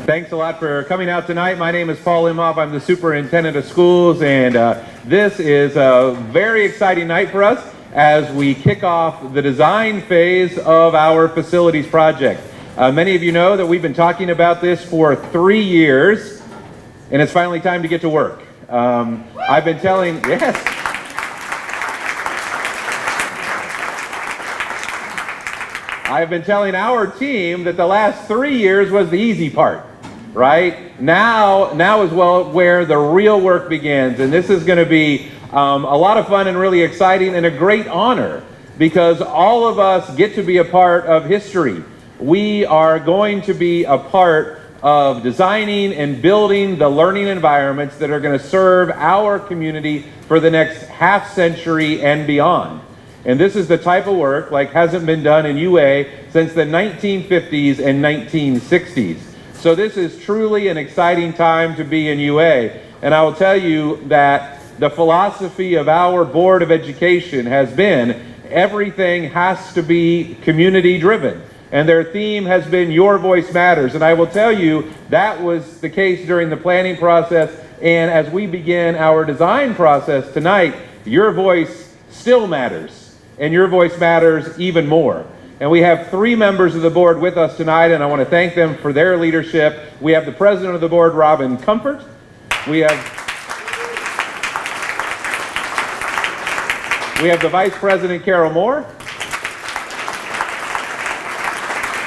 Thanks a lot for coming out tonight. My name is Paul Imhoff. I'm the superintendent of schools, and this is a very exciting night for us as we kick off the design phase of our facilities project. Many of you know that we've been talking about this for 3 years, and it's finally time to get to work. I've been telling, yes. I've been telling our team that the last 3 years was the easy part. Right? Now is where the real work begins, and this is going to be a lot of fun and really exciting and a great honor because all of us get to be a part of history. We are going to be a part of designing and building the learning environments that are going to serve our community for the next half century and beyond. And this is the type of work like hasn't been done in UA since the 1950s and 1960s. So this is truly an exciting time to be in UA. And I will tell you that the philosophy of our Board of Education has been everything has to be community driven. And their theme has been Your Voice Matters. And I will tell you that was the case during the planning process. And as we begin our design process tonight, your voice still matters. And your voice matters even more. And we have 3 members of the board with us tonight, and I want to thank them for their leadership. We have the president of the board, Robin Comfort. We have the vice president, Carol Moore.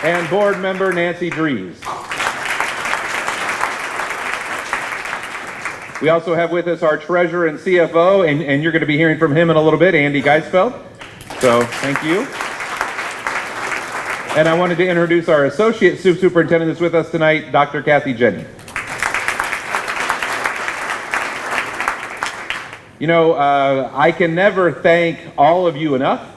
And board member, Nancy Dries. We also have with us our treasurer and CFO, and you're going to be hearing from him in a little bit, Andy Geisfeld. So thank you. And I wanted to introduce our associate superintendent that's with us tonight, Dr. Kathy Jenny. You know, I can never thank all of you enough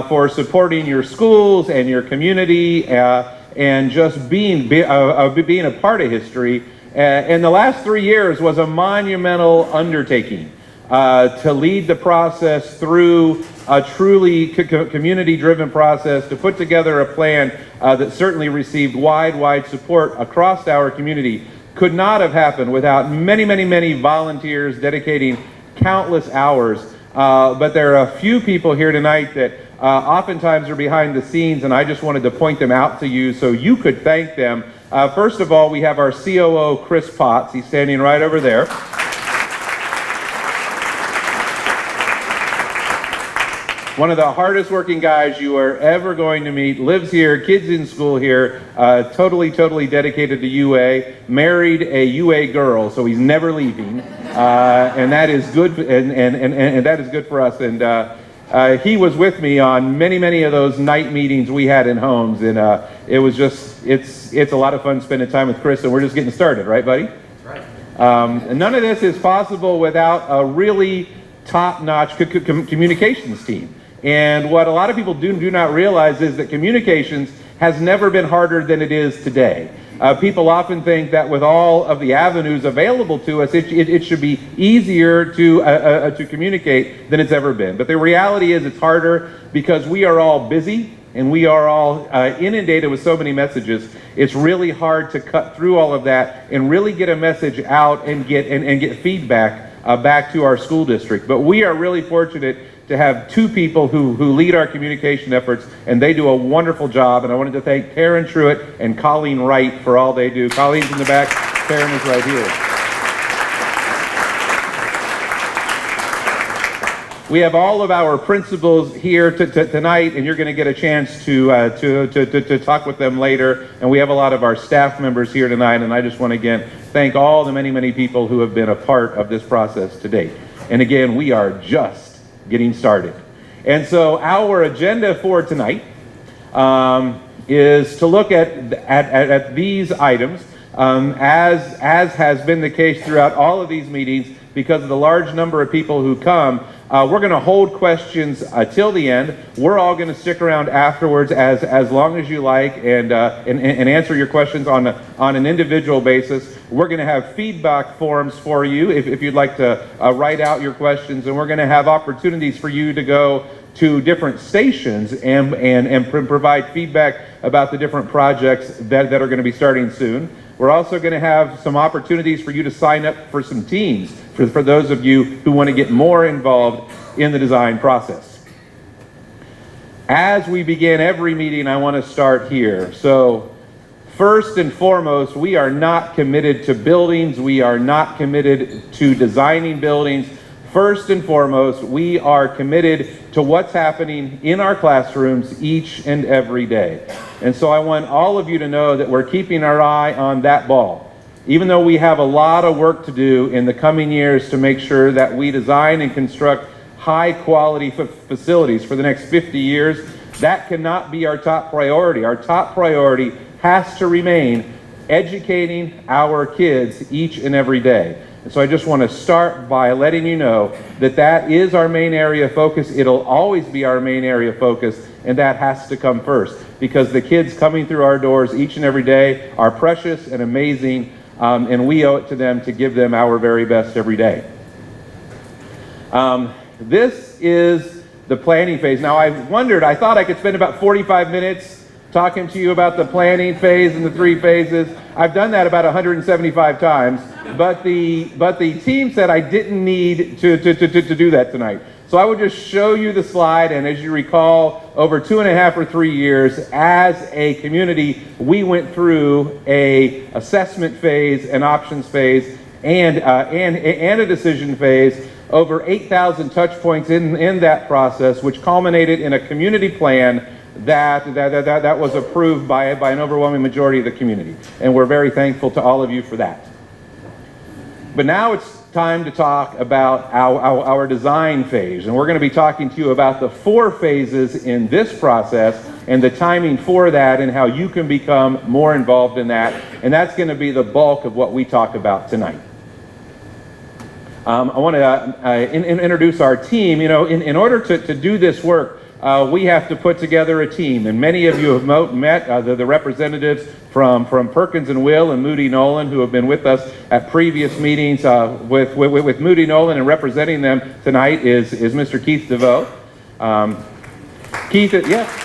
for supporting your schools and your community and just being a part of history. And the last 3 years was a monumental undertaking to lead the process through a truly community-driven process to put together a plan that certainly received wide support across our community. Could not have happened without many volunteers dedicating countless hours. But there are a few people here tonight that oftentimes are behind the scenes, and I just wanted to point them out to you so you could thank them. First of all, we have our COO, Chris Potts. He's standing right over there. One of the hardest working guys you are ever going to meet, lives here, kids in school here, totally dedicated to UA, married a UA girl, so he's never leaving, and that is good, and that is good for us. And he was with me on many of those night meetings we had in homes, and it was just, it's a lot of fun spending time with Chris, and we're just getting started, right, buddy? That's right. And none of this is possible without a really top-notch communications team. And what a lot of people do not realize is that communications has never been harder than it is today. People often think that with all of the avenues available to us, it should be easier to communicate than it's ever been. But the reality is it's harder because we are all busy and we are all inundated with so many messages. It's really hard to cut through all of that and really get a message out and get feedback back to our school district. But we are really fortunate to have 2 people who lead our communication efforts, and they do a wonderful job. And I wanted to thank Karen Truitt and Colleen Wright for all they do. Colleen's in the back, Karen is right here. We have all of our principals here tonight, and you're going to get a chance to talk with them later. And we have a lot of our staff members here tonight, and I just want to again thank all the many people who have been a part of this process to date. And again, we are just getting started. And so our agenda for tonight is to look at these items. as has been the case throughout all of these meetings, because of the large number of people who come, we're going to hold questions till the end. We're all going to stick around afterwards as long as you like and answer your questions on an individual basis. We're going to have feedback forms for you if you'd like to write out your questions, and we're going to have opportunities for you to go to different stations and provide feedback about the different projects that are going to be starting soon. We're also going to have some opportunities for you to sign up for some teams for those of you who want to get more involved in the design process. As we begin every meeting, I want to start here. So first and foremost, we are not committed to buildings. We are not committed to designing buildings. First and foremost, we are committed to what's happening in our classrooms each and every day. And so I want all of you to know that we're keeping our eye on that ball. Even though we have a lot of work to do in the coming years to make sure that we design and construct high quality facilities for the next 50 years, that cannot be our top priority. Our top priority has to remain educating our kids each and every day. And so I just want to start by letting you know that that is our main area of focus. It'll always be our main area of focus, and that has to come first, because the kids coming through our doors each and every day are precious and amazing, and we owe it to them to give them our very best every day. This is the planning phase. Now I thought I could spend about 45 minutes talking to you about the planning phase and the 3 phases. I've done that about 175 times, but the team said I didn't need to do that tonight. So I will just show you the slide, and as you recall, over 2.5 or 3 years, as a community, we went through a assessment phase, an options phase, and a decision phase, over 8,000 touch points in that process, which culminated in a community plan that was approved by an overwhelming majority of the community. And we're very thankful to all of you for that. But now it's time to talk about our design phase. And we're going to be talking to you about the 4 phases in this process and the timing for that and how you can become more involved in that. And that's going to be the bulk of what we talk about tonight. I want to introduce our team. You know, in order to do this work, we have to put together a team, and many of you have met the representatives from Perkins and Will and Moody Nolan, who have been with us at previous meetings. With Moody Nolan, and representing them tonight is Mr. Keith DeVoe. Keith, yes.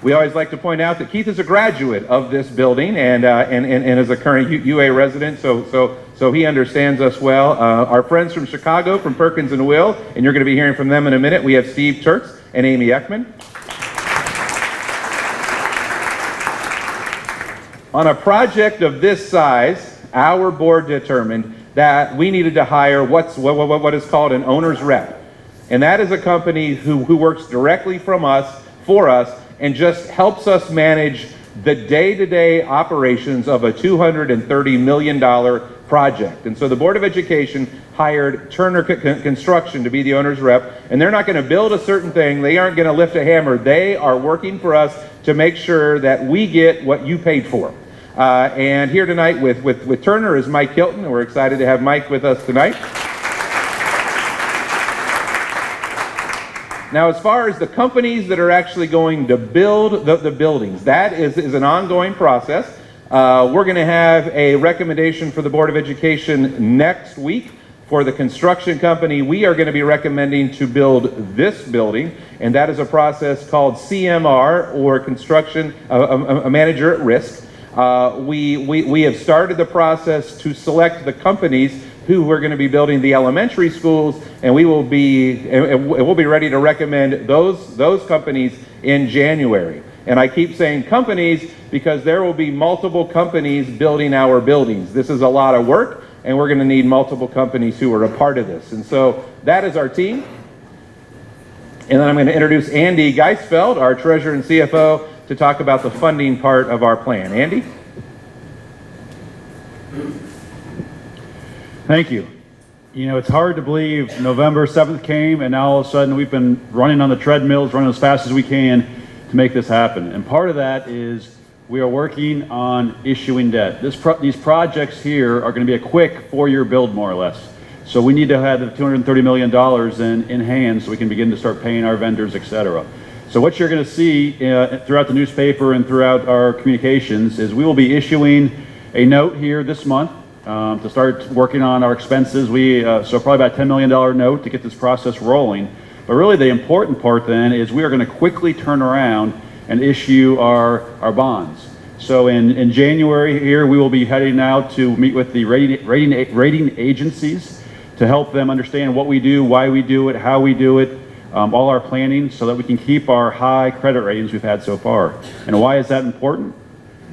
We always like to point out that Keith is a graduate of this building and is a current UA resident, so he understands us well. Our friends from Chicago, from Perkins and Will, and you're going to be hearing from them in a minute. We have Steve Turks and Amy Ekman. On a project of this size, our board determined that we needed to hire what is called an owner's rep. And that is a company who works directly for us, and just helps us manage the day-to-day operations of a $230 million project. And so the Board of Education hired Turner Construction to be the owner's rep, and they're not going to build a certain thing. They aren't going to lift a hammer. They are working for us to make sure that we get what you paid for. And here tonight with Turner is Mike Hilton, and we're excited to have Mike with us tonight. Now, as far as the companies that are actually going to build the buildings, that is an ongoing process. We're going to have a recommendation for the Board of Education next week for the construction company we are going to be recommending to build this building, and that is a process called CMR, or Construction a Manager at Risk. We have started the process to select the companies who we're going to be building the elementary schools, and we'll be ready to recommend those companies in January. And I keep saying companies because there will be multiple companies building our buildings. This is a lot of work, and we're going to need multiple companies who are a part of this. And so that is our team. And then I'm going to introduce Andy Geisfeld, our treasurer and CFO, to talk about the funding part of our plan. Andy? Thank you. You know, it's hard to believe November 7th came, and now all of a sudden we've been running on the treadmills, running as fast as we can to make this happen. And part of that is we are working on issuing debt. These projects here are going to be a quick 4-year build, more or less. So we need to have the $230 million in hand so we can begin to start paying our vendors, etc. So what you're going to see throughout the newspaper and throughout our communications is we will be issuing a note here this month to start working on our expenses. So probably about a $10 million note to get this process rolling. But really the important part then is we are going to quickly turn around and issue our bonds. So in January here, we will be heading out to meet with the rating agencies to help them understand what we do, why we do it, how we do it, all our planning, so that we can keep our high credit ratings we've had so far. And why is that important?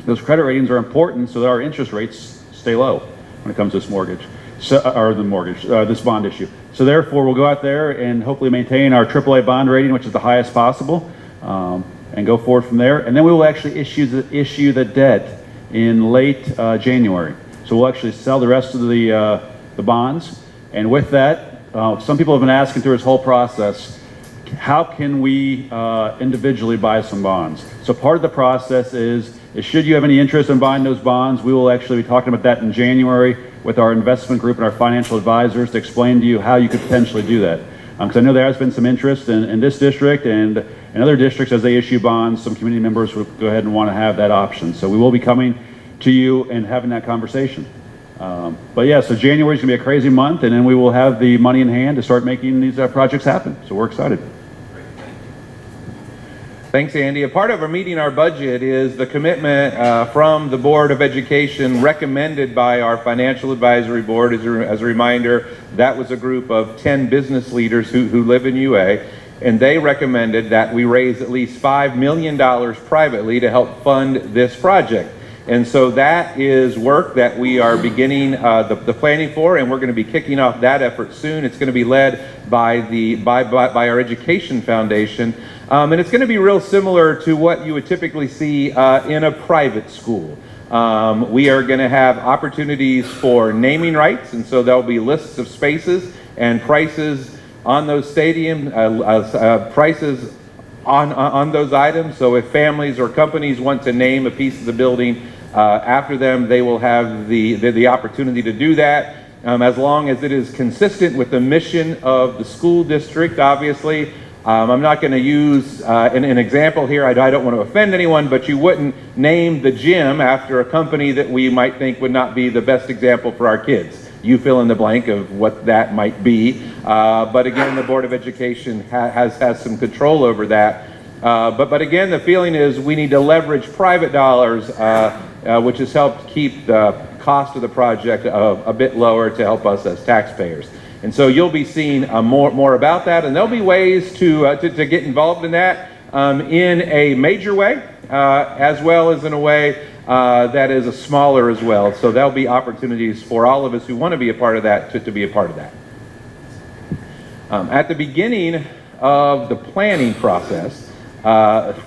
Those credit ratings are important so that our interest rates stay low when it comes to this mortgage, this bond issue. So therefore, we'll go out there and hopefully maintain our AAA bond rating, which is the highest possible, and go forward from there. And then we will actually issue the debt in late January. So we'll actually sell the rest of the bonds. And with that, some people have been asking through this whole process, how can we individually buy some bonds? So part of the process is should you have any interest in buying those bonds, we will actually be talking about that in January with our investment group and our financial advisors to explain to you how you could potentially do that. Because I know there has been some interest in this district and in other districts as they issue bonds. Some community members will go ahead and want to have that option. So we will be coming to you and having that conversation. But yeah, so January is going to be a crazy month, and then we will have the money in hand to start making these projects happen. So we're excited. Thanks, Andy. A part of our meeting our budget is the commitment from the Board of Education recommended by our Financial Advisory Board. As a reminder, that was a group of 10 business leaders who live in UA, and they recommended that we raise at least $5 million privately to help fund this project. And so that is work that we are beginning the planning for, and we're going to be kicking off that effort soon. It's going to be led by our Education Foundation, and it's going to be real similar to what you would typically see in a private school. We are going to have opportunities for naming rights, and so there'll be lists of spaces and prices on those prices on those items. So if families or companies want to name a piece of the building after them, they will have the opportunity to do that, as long as it is consistent with the mission of the school district. Obviously, I'm not going to use an example here. I don't want to offend anyone, but you wouldn't name the gym after a company that we might think would not be the best example for our kids. You fill in the blank of what that might be. But again, the Board of Education has some control over that. But again, the feeling is we need to leverage private dollars, which has helped keep the cost of the project a bit lower to help us as taxpayers. And so you'll be seeing more about that, and there'll be ways to get involved in that in a major way, as well as in a way that is a smaller as well. So there'll be opportunities for all of us who want to be a part of that to be a part of that. At the beginning of the planning process,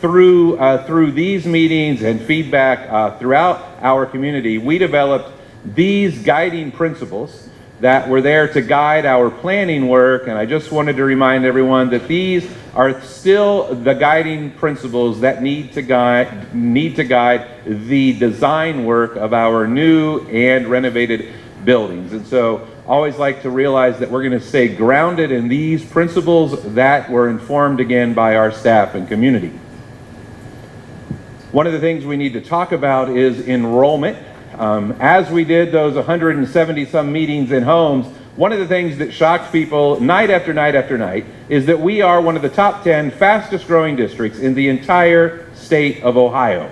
through these meetings and feedback throughout our community, we developed these guiding principles that were there to guide our planning work. And I just wanted to remind everyone that these are still the guiding principles that need to guide the design work of our new and renovated buildings. And so always like to realize that we're going to stay grounded in these principles that were informed again by our staff and community. One of the things we need to talk about is enrollment. As we did those 170 some meetings in homes, one of the things that shocked people night after night after night is that we are one of the top 10 fastest growing districts in the entire state of Ohio.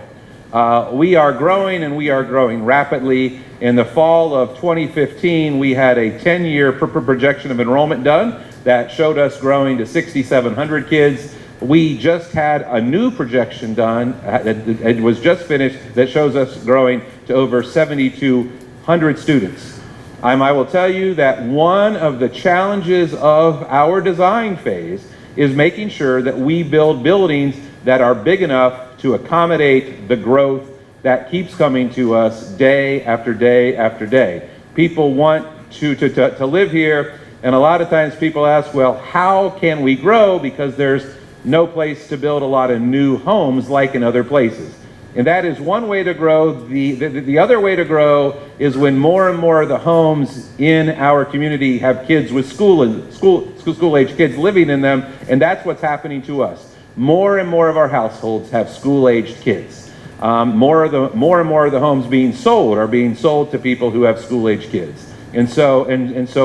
We are growing, and we are growing rapidly. In the fall of 2015, we had a 10-year projection of enrollment done that showed us growing to 6,700 kids. We just had a new projection done, it was just finished, that shows us growing to over 7,200 students. I will tell you that one of the challenges of our design phase is making sure that we build buildings that are big enough to accommodate the growth that keeps coming to us day after day after day. People want to live here, and a lot of times people ask, well, how can we grow? Because there's no place to build a lot of new homes like in other places. And that is one way to grow. The other way to grow is when more and more of the homes in our community have kids with school-age kids living in them, and that's what's happening to us. More and more of our households have school-aged kids. More and more of the homes being sold are being sold to people who have school-aged kids, and so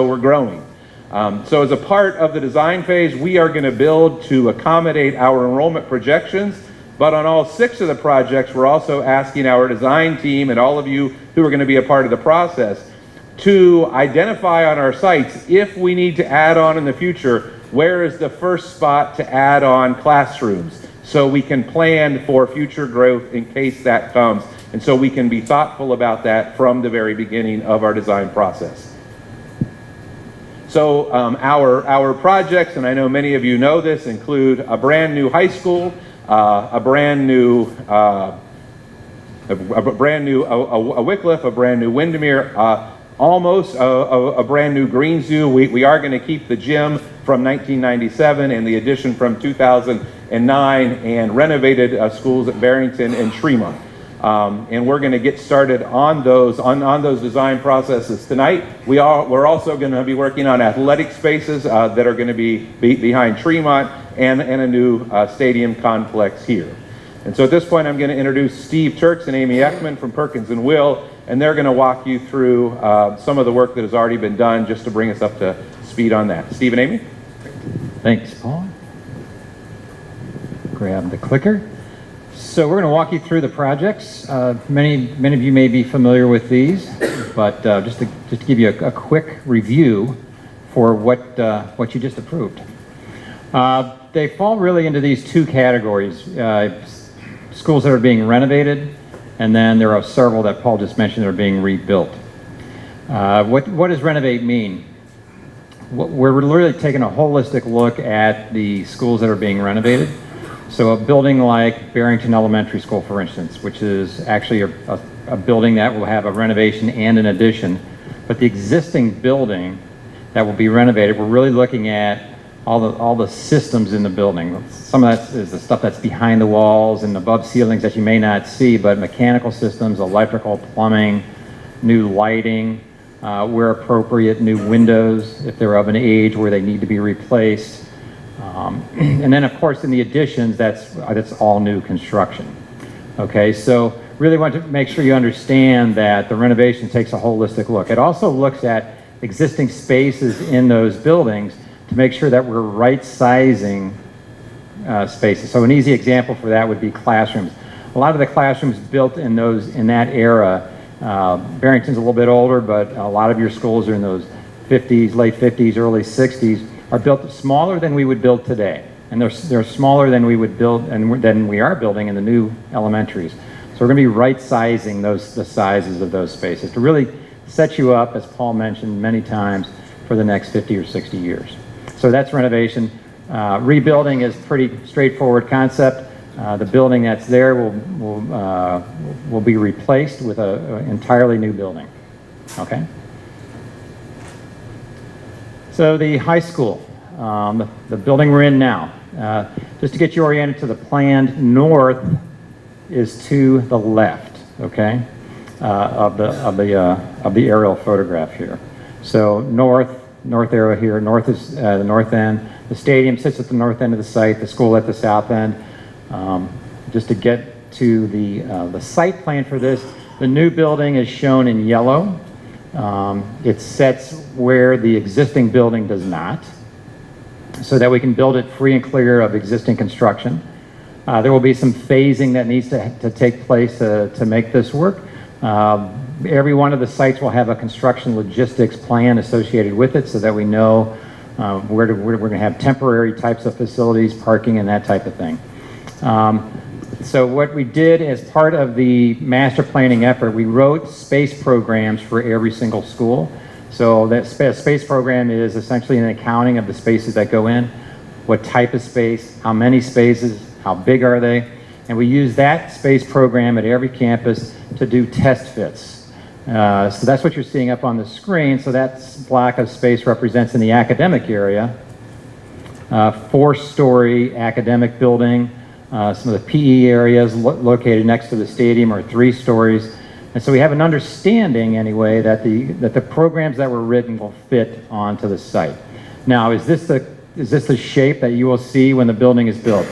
we're growing. So as a part of the design phase, we are going to build to accommodate our enrollment projections. But on all 6 of the projects, we're also asking our design team and all of you who are going to be a part of the process to identify on our sites, if we need to add on in the future, where is the first spot to add on classrooms, so we can plan for future growth in case that comes. And so we can be thoughtful about that from the very beginning of our design process. So our projects, and I know many of you know this, include a brand new high school, a brand new Wycliffe, a brand new Windermere, almost a brand new green zoo. We are going to keep the gym from 1997 and the addition from 2009, and renovated schools at Barrington and Tremont. And we're going to get started on those design processes tonight. We're also going to be working on athletic spaces that are going to be behind Tremont, and a new stadium complex here. And so at this point, I'm going to introduce Steve Turks and Amy Ekman from Perkins and Will, and they're going to walk you through some of the work that has already been done, just to bring us up to speed on that. Steve and Amy? Thanks, Paul. Grab the clicker. So we're going to walk you through the projects. Many of you may be familiar with these, but just to give you a quick review for what you just approved. They fall really into these 2 categories: schools that are being renovated, and then there are several that Paul just mentioned that are being rebuilt. What does renovate mean? We're really taking a holistic look at the schools that are being renovated. So a building like Barrington Elementary School, for instance, which is actually a building that will have a renovation and an addition, but the existing building that will be renovated, we're really looking at all the systems in the building. Some of that is the stuff that's behind the walls and above ceilings that you may not see, but mechanical systems, electrical, plumbing, new lighting, where appropriate, new windows if they're of an age where they need to be replaced. And then, of course, in the additions, that's all new construction. Okay, so really want to make sure you understand that the renovation takes a holistic look. It also looks at existing spaces in those buildings to make sure that we're right-sizing spaces. So an easy example for that would be classrooms. A lot of the classrooms built in that era, Barrington's a little bit older, but a lot of your schools are in those 50s, late 50s, early 60s, are built smaller than we would build today. And they're smaller than we would build and than we are building in the new elementaries. So we're going to be right-sizing the sizes of those spaces to really set you up, as Paul mentioned many times, for the next 50 or 60 years. So that's renovation. Rebuilding is pretty straightforward concept. The building that's there will be replaced with an entirely new building. Okay. So the high school, the building we're in now, just to get you oriented to the planned north is to the left, okay, of the aerial photograph here. So north arrow here, north is the north end. The stadium sits at the north end of the site, the school at the south end. Just to get to the site plan for this, the new building is shown in yellow. It sets where the existing building does not, so that we can build it free and clear of existing construction. There will be some phasing that needs to take place to make this work. Every one of the sites will have a construction logistics plan associated with it, so that we know where we're going to have temporary types of facilities, parking, and that type of thing. So what we did as part of the master planning effort, we wrote space programs for every single school. So that space program is essentially an accounting of the spaces that go in, what type of space, how many spaces, how big are they, and we use that space program at every campus to do test fits. So that's what you're seeing up on the screen. So that block of space represents in the academic area, 4-story academic building, Some of the PE areas located next to the stadium are 3 stories. And so we have an understanding anyway that the programs that were written will fit onto the site. Now, is this the shape that you will see when the building is built?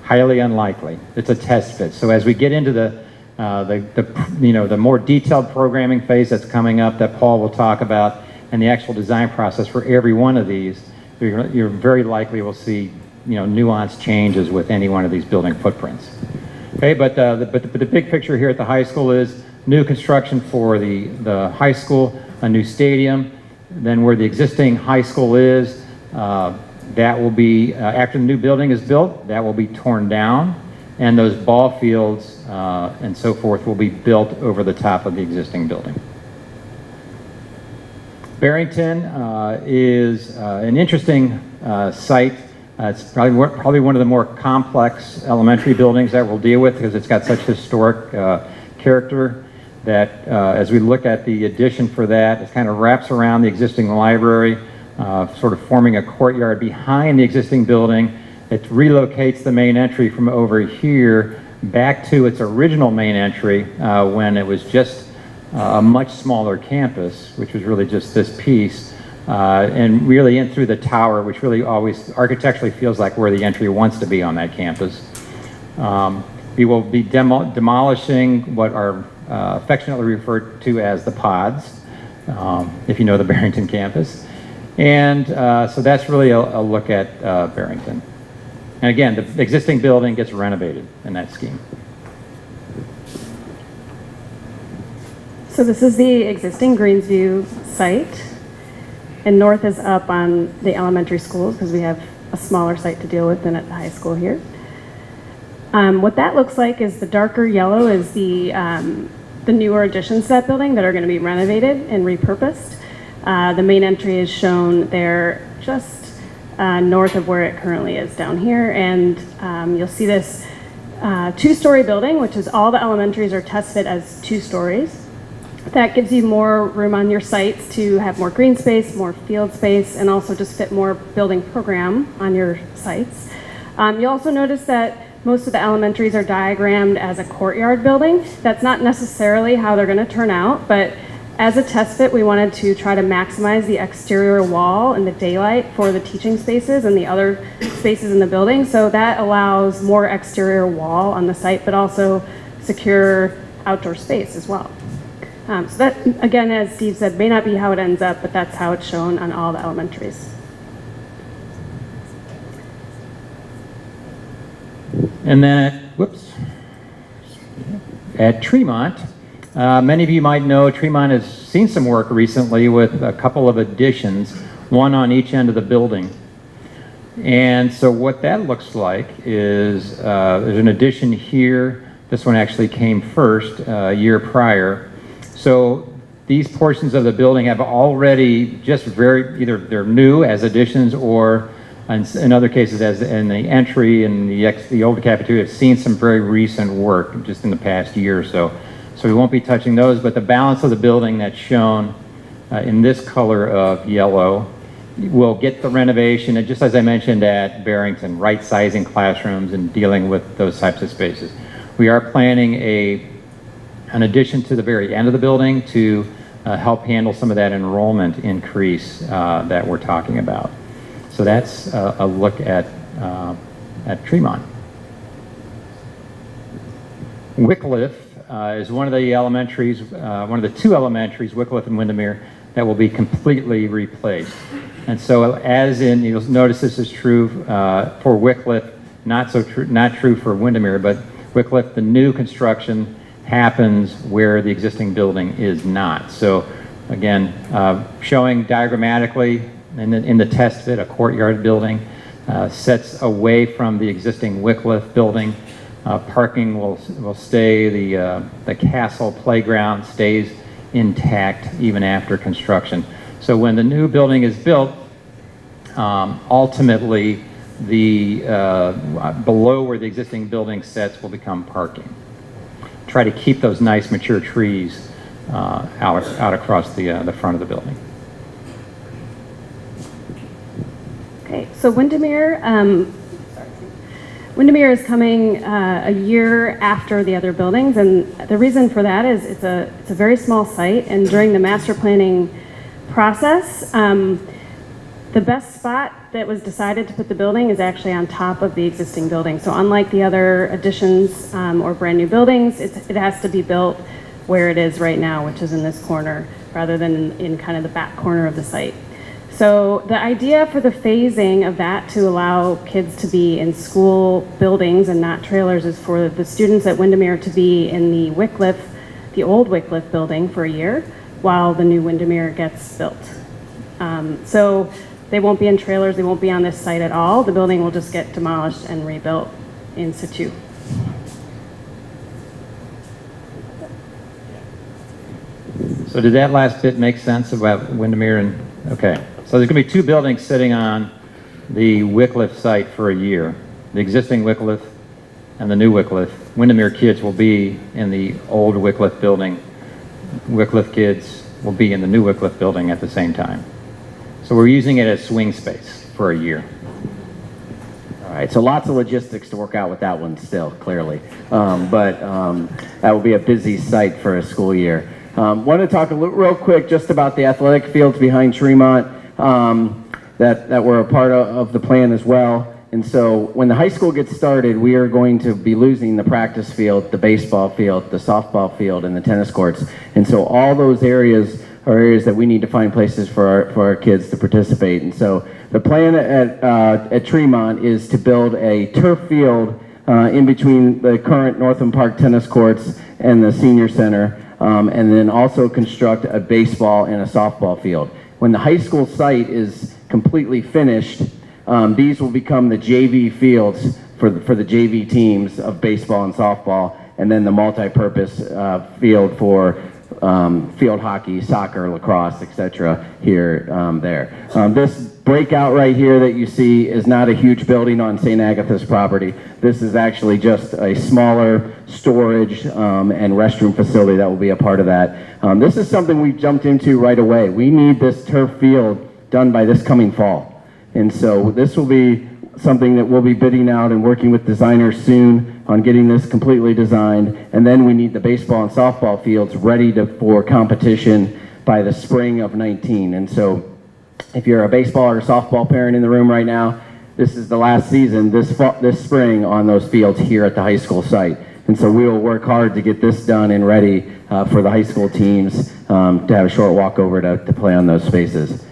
Highly unlikely. It's a test fit. So as we get into the more detailed programming phase that's coming up that Paul will talk about, and the actual design process for every one of these, you're very likely will see nuanced changes with any one of these building footprints. Okay, but the big picture here at the high school is new construction for the high school, a new stadium, then where the existing high school is, that will be, after the new building is built, that will be torn down, and those ball fields and so forth will be built over the top of the existing building. Barrington is an interesting site. It's probably one of the more complex elementary buildings that we'll deal with because it's got such historic character that as we look at the addition for that, it kind of wraps around the existing library, sort of forming a courtyard behind the existing building. It relocates the main entry from over here back to its original main entry when it was just a much smaller campus, which was really just this piece, and really in through the tower, which really always architecturally feels like where the entry wants to be on that campus. We will be demolishing what are affectionately referred to as the pods, if you know the Barrington campus. And so that's really a look at Barrington. And again, the existing building gets renovated in that scheme. So this is the existing Greensview site, and north is up on the elementary schools because we have a smaller site to deal with than at the high school here. What that looks like is the darker yellow is the newer additions to that building that are going to be renovated and repurposed. The main entry is shown there just north of where it currently is down here, and you'll see this 2-story building, which is all the elementaries are test fit as 2 stories. That gives you more room on your sites to have more green space, more field space, and also just fit more building program on your sites. You'll also notice that most of the elementaries are diagrammed as a courtyard building. That's not necessarily how they're going to turn out, but as a test fit, we wanted to try to maximize the exterior wall and the daylight for the teaching spaces and the other spaces in the building. So that allows more exterior wall on the site, but also secure outdoor space as well. So that, again, as Steve said, may not be how it ends up, but that's how it's shown on all the elementaries. And then, at Tremont, many of you might know Tremont has seen some work recently with a couple of additions, one on each end of the building. And so what that looks like is there's an addition here. This one actually came first a year prior. So these portions of the building have already just either they're new as additions or in other cases as in the entry and the old cafeteria have seen some very recent work just in the past year or so. So we won't be touching those, but the balance of the building that's shown in this color of yellow will get the renovation, and just as I mentioned at Barrington, right sizing classrooms and dealing with those types of spaces. We are planning an addition to the very end of the building to help handle some of that enrollment increase that we're talking about. So that's a look at Tremont. Wycliffe is one of the elementaries, one of the 2 elementaries, Wycliffe and Windermere, that will be completely replaced. And so as in, you'll notice this is true for Wycliffe, not true for Windermere, but Wycliffe, the new construction happens where the existing building is not. So again, showing diagrammatically in the test fit, a courtyard building sets away from the existing Wycliffe building. Parking will stay, the castle playground stays intact even after construction. So when the new building is built, ultimately the below where the existing building sits will become parking. Try to keep those nice mature trees out across the front of the building. Windermere is coming a year after the other buildings, and the reason for that is it's a very small site, and during the master planning process, the best spot that was decided to put the building is actually on top of the existing building. So unlike the other additions or brand new buildings, it has to be built where it is right now, which is in this corner, rather than in kind of the back corner of the site. So the idea for the phasing of that to allow kids to be in school buildings and not trailers is for the students at Windermere to be in the Wycliffe, the old Wycliffe building for a year while the new Windermere gets built. So they won't be in trailers, they won't be on this site at all. The building will just get demolished and rebuilt in situ. So did that last bit make sense about Windermere and, okay. So there's gonna be two buildings sitting on the Wycliffe site for a year. The existing Wycliffe and the new Wycliffe. Windermere kids will be in the old Wycliffe building. Wycliffe kids will be in the new Wycliffe building at the same time. So we're using it as swing space for a year. All right, so lots of logistics to work out with that one still, clearly. But that will be a busy site for a school year. Want to talk real quick just about the athletic fields behind Tremont that were a part of the plan as well. And so when the high school gets started, we are going to be losing the practice field, the baseball field, the softball field, and the tennis courts. And so all those areas are areas that we need to find places for our kids to participate. And so the plan at Tremont is to build a turf field in between the current Northland Park tennis courts and the senior center, and then also construct a baseball and a softball field. When the high school site is completely finished, these will become the JV fields for the JV teams of baseball and softball, and then the multi-purpose field for field hockey, soccer, lacrosse, etc. here, there. This breakout right here that you see is not a huge building on St. Agatha's property. This is actually just a smaller storage and restroom facility that will be a part of that. This is something we jumped into right away. We need this turf field done by this coming fall. And so this will be something that we'll be bidding out and working with designers soon on getting this completely designed. And then we need the baseball and softball fields ready for competition by the spring of 19. And so if you're a baseball or softball parent in the room right now, this is the last season this spring on those fields here at the high school site. And so we will work hard to get this done and ready for the high school teams to have a short walk over to play on those spaces.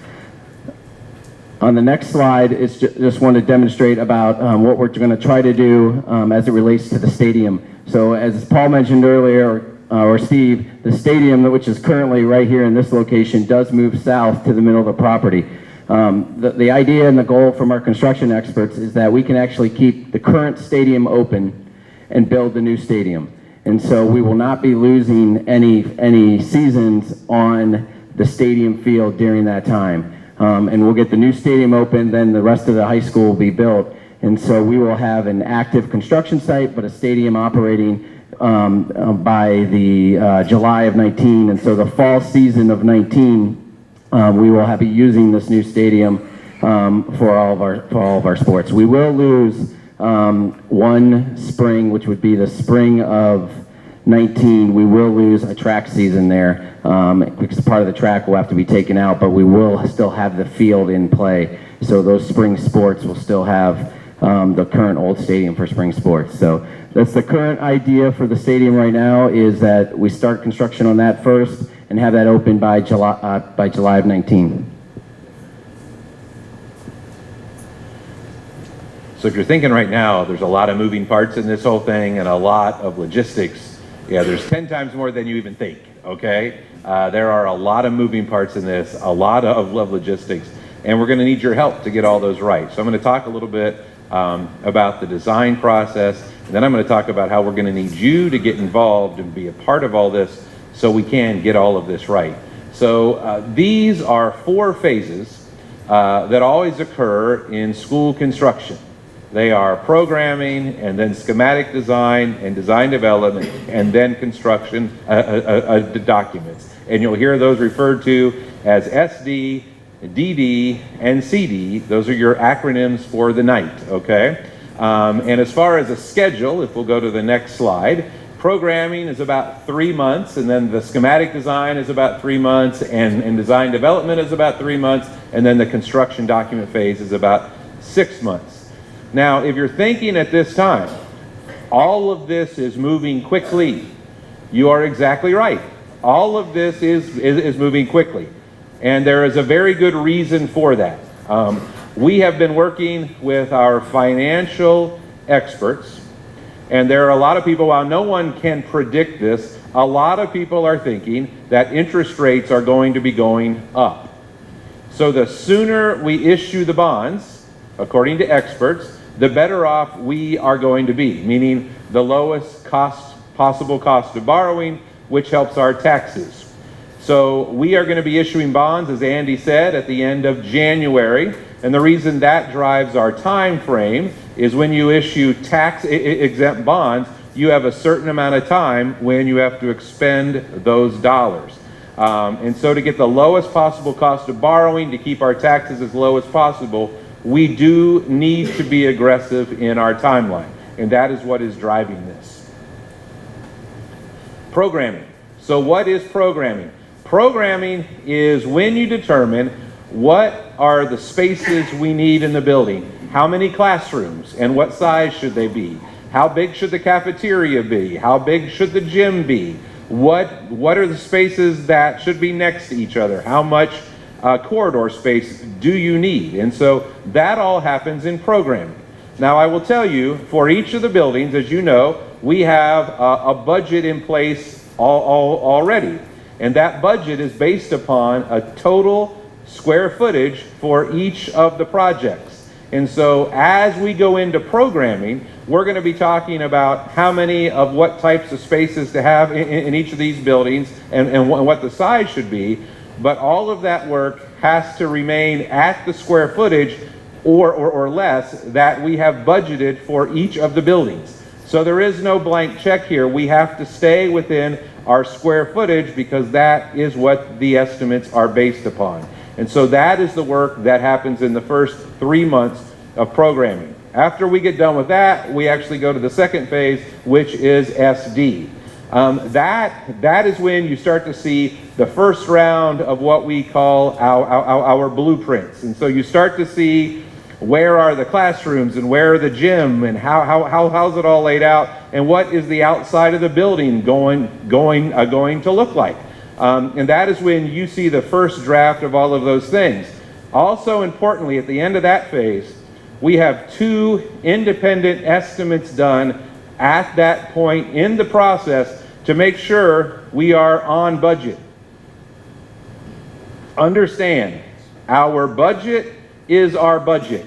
On the next slide, it's just want to demonstrate about what we're going to try to do as it relates to the stadium. So as Paul mentioned earlier, or Steve, the stadium, which is currently right here in this location, does move south to the middle of the property. The idea and the goal from our construction experts is that we can actually keep the current stadium open and build the new stadium. And so we will not be losing any seasons on the stadium field during that time. And we'll get the new stadium open, then the rest of the high school will be built. And so we will have an active construction site, but a stadium operating by the July of 19. And so the fall season of 19, we will be using this new stadium for all of our sports. We will lose one spring, which would be the spring of 19. We will lose a track season there because part of the track will have to be taken out, but we will still have the field in play. So those spring sports will still have the current old stadium for spring sports. So that's the current idea for the stadium right now, is that we start construction on that first and have that open by July of 19. So if you're thinking right now, there's a lot of moving parts in this whole thing and a lot of logistics. Yeah, there's 10 times more than you even think, okay? There are a lot of moving parts in this, a lot of logistics, and we're gonna need your help to get all those right. So I'm gonna talk a little bit about the design process, and then I'm gonna talk about how we're gonna need you to get involved and be a part of all this so we can get all of this right. So these are 4 phases that always occur in school construction. They are programming, and then schematic design, and design development, and then construction documents. And you'll hear those referred to as SD, DD, and CD. Those are your acronyms for the night, okay? And as far as a schedule, if we'll go to the next slide, programming is about 3 months, and then the schematic design is about 3 months, and design development is about 3 months, and then the construction document phase is about 6 months. Now, if you're thinking at this time, all of this is moving quickly, you are exactly right. All of this is moving quickly, and there is a very good reason for that. We have been working with our financial experts, and there are a lot of people, while no one can predict this, a lot of people are thinking that interest rates are going to be going up. So the sooner we issue the bonds, according to experts, the better off we are going to be, meaning the lowest possible cost of borrowing, which helps our taxes. So we are going to be issuing bonds, as Andy said, at the end of January. And the reason that drives our time frame is when you issue tax-exempt bonds, you have a certain amount of time when you have to expend those dollars. And so to get the lowest possible cost of borrowing, to keep our taxes as low as possible, we do need to be aggressive in our timeline. And that is what is driving this. Programming. So what is programming? Programming is when you determine what are the spaces we need in the building, how many classrooms and what size should they be, how big should the cafeteria be, how big should the gym be, what are the spaces that should be next to each other, how much corridor space do you need? And so that all happens in programming. Now I will tell you, for each of the buildings, as you know, we have a budget in place already. And that budget is based upon a total square footage for each of the projects. And so as we go into programming, we're going to be talking about how many of what types of spaces to have in each of these buildings and what the size should be. But all of that work has to remain at the square footage or less that we have budgeted for each of the buildings. So there is no blank check here. We have to stay within our square footage because that is what the estimates are based upon. And so that is the work that happens in the first 3 months of programming. After we get done with that, we actually go to the second phase, which is SD. That is when you start to see the first round of what we call our blueprints. And so you start to see where are the classrooms and where are the gym and how's it all laid out and what is the outside of the building going to look like. And that is when you see the first draft of all of those things. Also importantly, at the end of that phase, we have 2 independent estimates done at that point in the process to make sure we are on budget. Understand, our budget is our budget.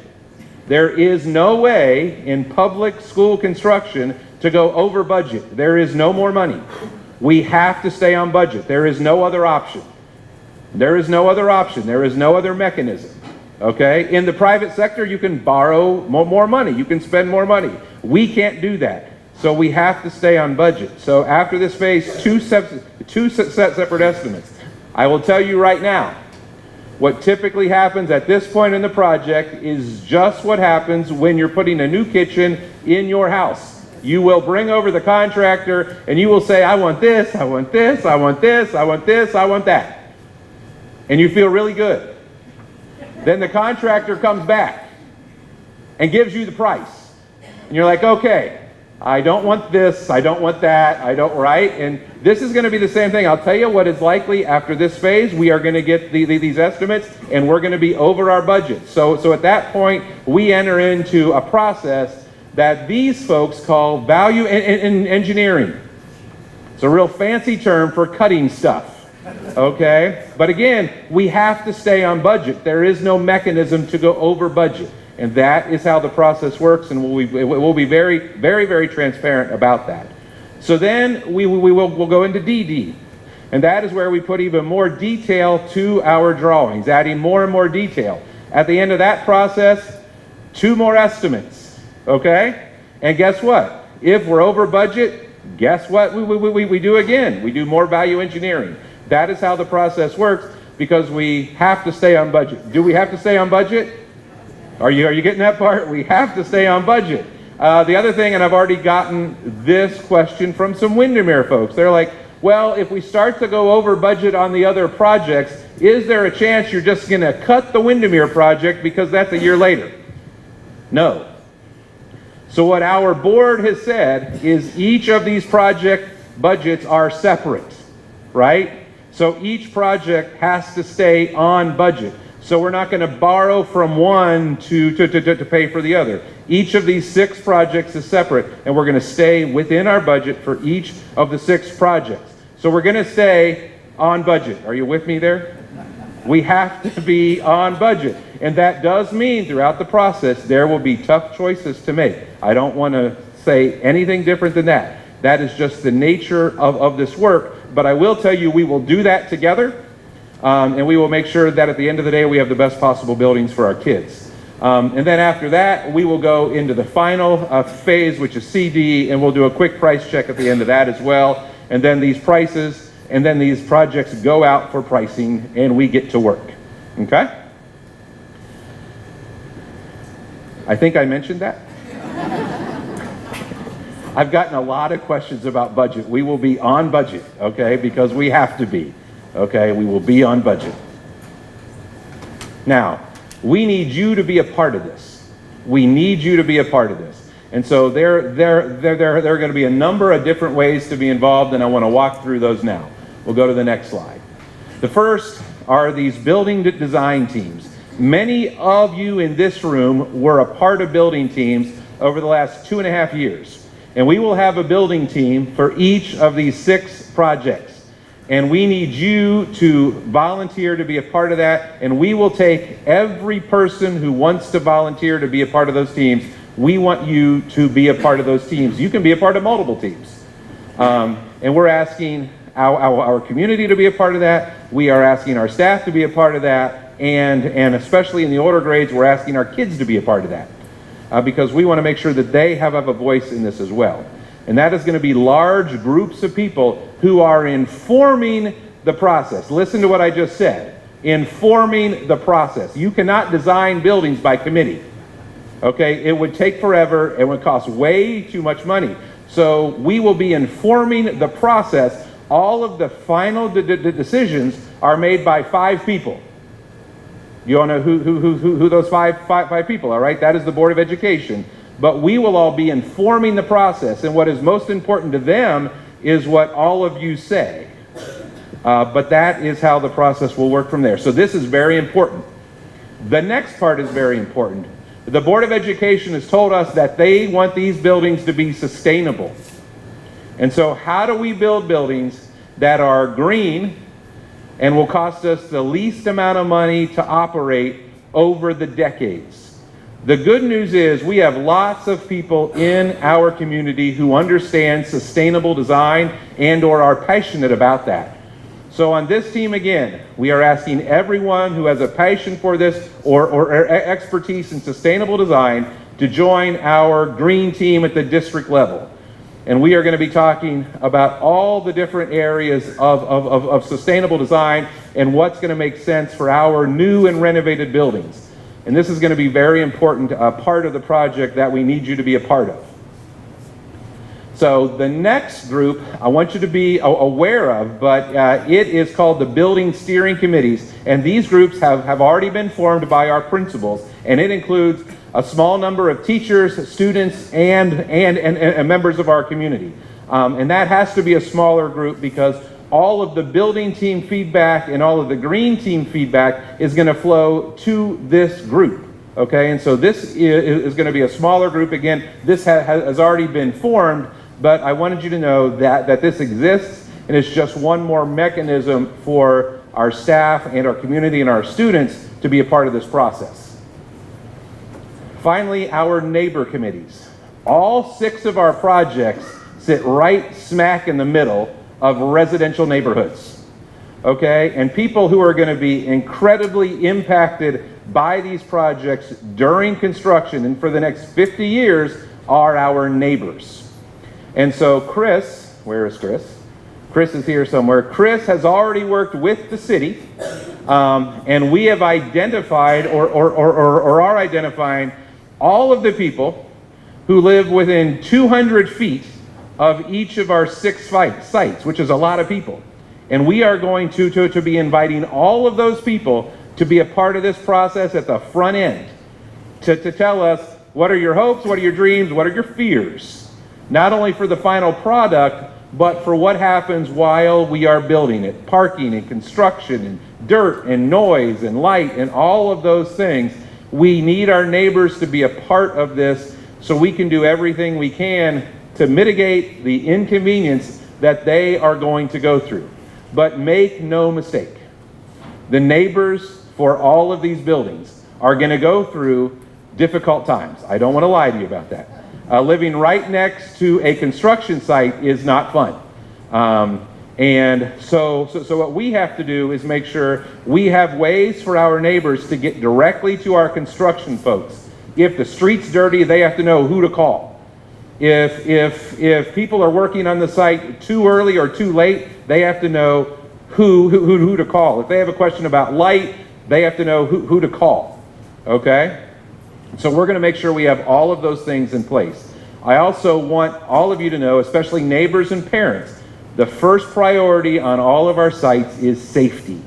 There is no way in public school construction to go over budget. There is no more money. We have to stay on budget. There is no other option. There is no other option. There is no other mechanism. Okay? In the private sector, you can borrow more money. You can spend more money. We can't do that. So we have to stay on budget. So after this phase, two separate estimates. I will tell you right now, what typically happens at this point in the project is just what happens when you're putting a new kitchen in your house. You will bring over the contractor and you will say, I want this, I want this, I want this, I want this, I want that. And you feel really good. Then the contractor comes back and gives you the price. And you're like, okay, I don't want this, I don't want that, I don't, right? And this is going to be the same thing. I'll tell you what is likely after this phase. We are going to get these estimates and we're going to be over our budget. So at that point, we enter into a process that these folks call value engineering. It's a real fancy term for cutting stuff, okay? But again, we have to stay on budget. There is no mechanism to go over budget. And that is how the process works, and we'll be very, very, very transparent about that. So then we'll go into DD, and that is where we put even more detail to our drawings, adding more and more detail. At the end of that process, 2 more estimates, okay? And guess what? If we're over budget, guess what we do again? We do more value engineering. That is how the process works because we have to stay on budget. Do we have to stay on budget? Are you getting that part? We have to stay on budget. The other thing, and I've already gotten this question from some Windermere folks. They're like, well, if we start to go over budget on the other projects, is there a chance you're just going to cut the Windermere project because that's a year later? No. So what our board has said is each of these project budgets are separate, right? So each project has to stay on budget. So we're not going to borrow from one to pay for the other. Each of these 6 projects is separate, and we're going to stay within our budget for each of the 6 projects. So we're going to stay on budget. Are you with me there? We have to be on budget. And that does mean throughout the process, there will be tough choices to make. I don't want to say anything different than that. That is just the nature of this work. But I will tell you, we will do that together. And we will make sure that at the end of the day, we have the best possible buildings for our kids. And then after that, we will go into the final phase, which is CD, and we'll do a quick price check at the end of that as well. And then these prices, and then these projects go out for pricing, and we get to work. Okay? I think I mentioned that. I've gotten a lot of questions about budget. We will be on budget, okay, because we have to be. Okay, we will be on budget. Now, we need you to be a part of this. We need you to be a part of this. And so there are going to be a number of different ways to be involved, and I want to walk through those now. We'll go to the next slide. The first are these building design teams. Many of you in this room were a part of building teams over the last 2.5 years. And we will have a building team for each of these 6 projects. And we need you to volunteer to be a part of that. And we will take every person who wants to volunteer to be a part of those teams. We want you to be a part of those teams. You can be a part of multiple teams. And we're asking our community to be a part of that. We are asking our staff to be a part of that. And especially in the older grades, we're asking our kids to be a part of that. Because we want to make sure that they have a voice in this as well. And that is going to be large groups of people who are informing the process. Listen to what I just said. Informing the process. You cannot design buildings by committee. Okay? It would take forever. It would cost way too much money. So we will be informing the process. All of the final decisions are made by 5 people. You all know who those five people are, right? That is the Board of Education. But we will all be informing the process, and what is most important to them is what all of you say. But that is how the process will work from there. So this is very important. The next part is very important. The Board of Education has told us that they want these buildings to be sustainable. And so how do we build buildings that are green and will cost us the least amount of money to operate over the decades? The good news is we have lots of people in our community who understand sustainable design and or are passionate about that. So on this team, again, we are asking everyone who has a passion for this or expertise in sustainable design to join our green team at the district level. And we are going to be talking about all the different areas of sustainable design and what's going to make sense for our new and renovated buildings. And this is going to be very important, part of the project that we need you to be a part of. So the next group I want you to be aware of, but it is called the Building Steering Committees. And these groups have already been formed by our principals. And it includes a small number of teachers, students, and members of our community. And that has to be a smaller group because all of the building team feedback and all of the green team feedback is going to flow to this group. Okay, and so this is going to be a smaller group. Again, this has already been formed, but I wanted you to know that this exists, and it's just one more mechanism for our staff and our community and our students to be a part of this process. Finally, our neighbor committees. All 6 of our projects sit right smack in the middle of residential neighborhoods, okay? And people who are going to be incredibly impacted by these projects during construction and for the next 50 years are our neighbors. And so Chris, where is Chris? Chris is here somewhere. Chris has already worked with the city, and we have identified or are identifying all of the people who live within 200 feet of each of our 6 sites, which is a lot of people. And we are going to be inviting all of those people to be a part of this process at the front end, to tell us, what are your hopes, what are your dreams, what are your fears? Not only for the final product, but for what happens while we are building it. Parking and construction and dirt and noise and light and all of those things. We need our neighbors to be a part of this so we can do everything we can to mitigate the inconvenience that they are going to go through. But make no mistake, the neighbors for all of these buildings are going to go through difficult times. I don't want to lie to you about that. Living right next to a construction site is not fun. And so what we have to do is make sure we have ways for our neighbors to get directly to our construction folks. If the street's dirty, they have to know who to call. If people are working on the site too early or too late, they have to know who to call. If they have a question about light, they have to know who to call. Okay? So we're going to make sure we have all of those things in place. I also want all of you to know, especially neighbors and parents, the first priority on all of our sites is safety.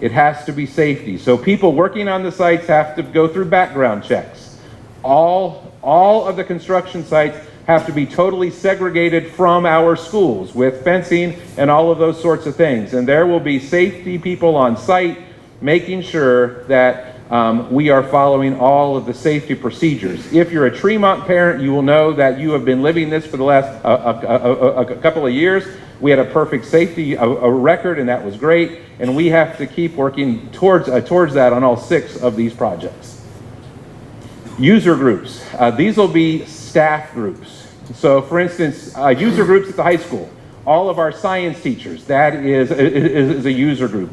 It has to be safety. So people working on the sites have to go through background checks. All of the construction sites have to be totally segregated from our schools with fencing and all of those sorts of things. And there will be safety people on site making sure that we are following all of the safety procedures. If you're a Tremont parent, you will know that you have been living this for the last a couple of years. We had a perfect safety record, and that was great. And we have to keep working towards that on all 6 of these projects. User groups. These will be staff groups. So, for instance, user groups at the high school. All of our science teachers, that is a user group.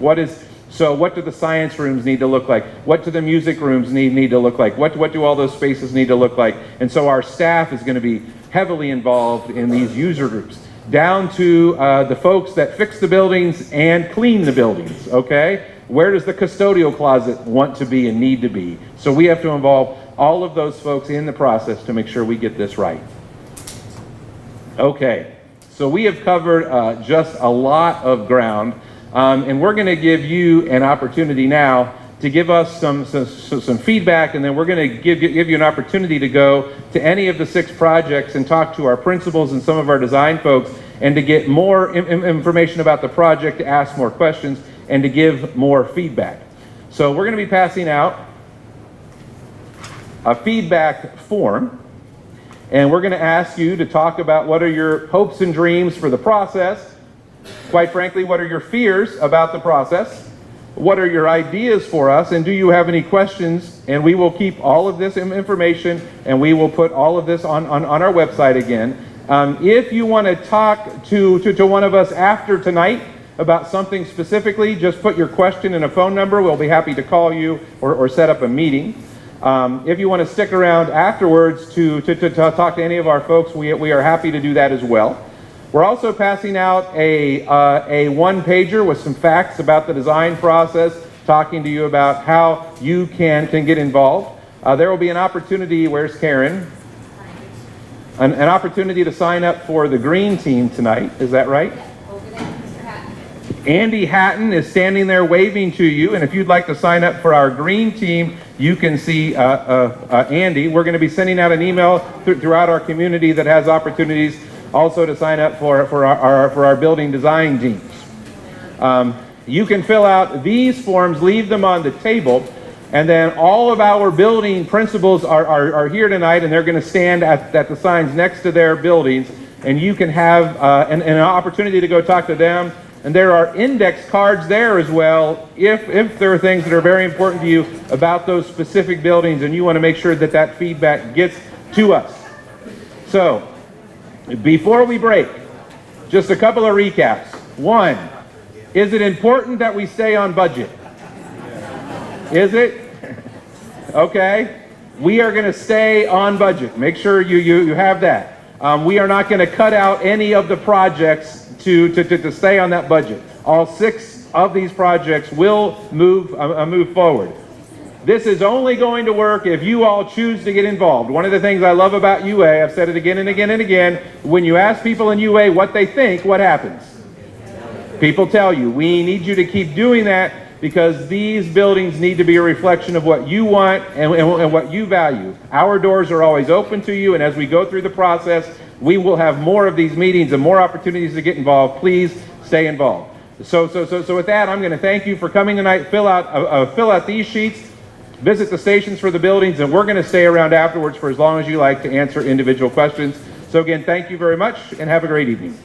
So what do the science rooms need to look like? What do the music rooms need to look like? What do all those spaces need to look like? And so our staff is going to be heavily involved in these user groups, down to the folks that fix the buildings and clean the buildings, okay? Where does the custodial closet want to be and need to be? So we have to involve all of those folks in the process to make sure we get this right. Okay, so we have covered just a lot of ground. And we're going to give you an opportunity now to give us some feedback, and then we're going to give you an opportunity to go to any of the 6 projects and talk to our principals and some of our design folks, and to get more information about the project, to ask more questions, and to give more feedback. So we're going to be passing out a feedback form, and we're going to ask you to talk about what are your hopes and dreams for the process. Quite frankly, what are your fears about the process? What are your ideas for us? And do you have any questions? And we will keep all of this information, and we will put all of this on our website again. If you want to talk to one of us after tonight about something specifically, just put your question and a phone number. We'll be happy to call you or set up a meeting. If you want to stick around afterwards to talk to any of our folks, we are happy to do that as well. We're also passing out a one-pager with some facts about the design process, talking to you about how you can get involved. There will be an opportunity, where's Karen? An opportunity to sign up for the green team tonight, is that right? Over there, Mr. Hatton. Andy Hatton is standing there waving to you, and if you'd like to sign up for our green team, you can see Andy. We're going to be sending out an email throughout our community that has opportunities also to sign up for our building design teams. You can fill out these forms, leave them on the table, and then all of our building principals are here tonight, and they're going to stand at the signs next to their buildings, and you can have an opportunity to go talk to them. And there are index cards there as well if there are things that are very important to you about those specific buildings, and you want to make sure that feedback gets to us. So, before we break, just a couple of recaps. 1, is it important that we stay on budget? Is it? Okay. We are going to stay on budget. Make sure you have that. We are not going to cut out any of the projects to stay on that budget. All 6 of these projects will move forward. This is only going to work if you all choose to get involved. One of the things I love about UA, I've said it again and again and again, when you ask people in UA what they think, what happens? People tell you. We need you to keep doing that because these buildings need to be a reflection of what you want and what you value. Our doors are always open to you, and as we go through the process, we will have more of these meetings and more opportunities to get involved. Please stay involved. So with that, I'm going to thank you for coming tonight. Fill out these sheets, visit the stations for the buildings, and we're going to stay around afterwards for as long as you like to answer individual questions. So again, thank you very much, and have a great evening.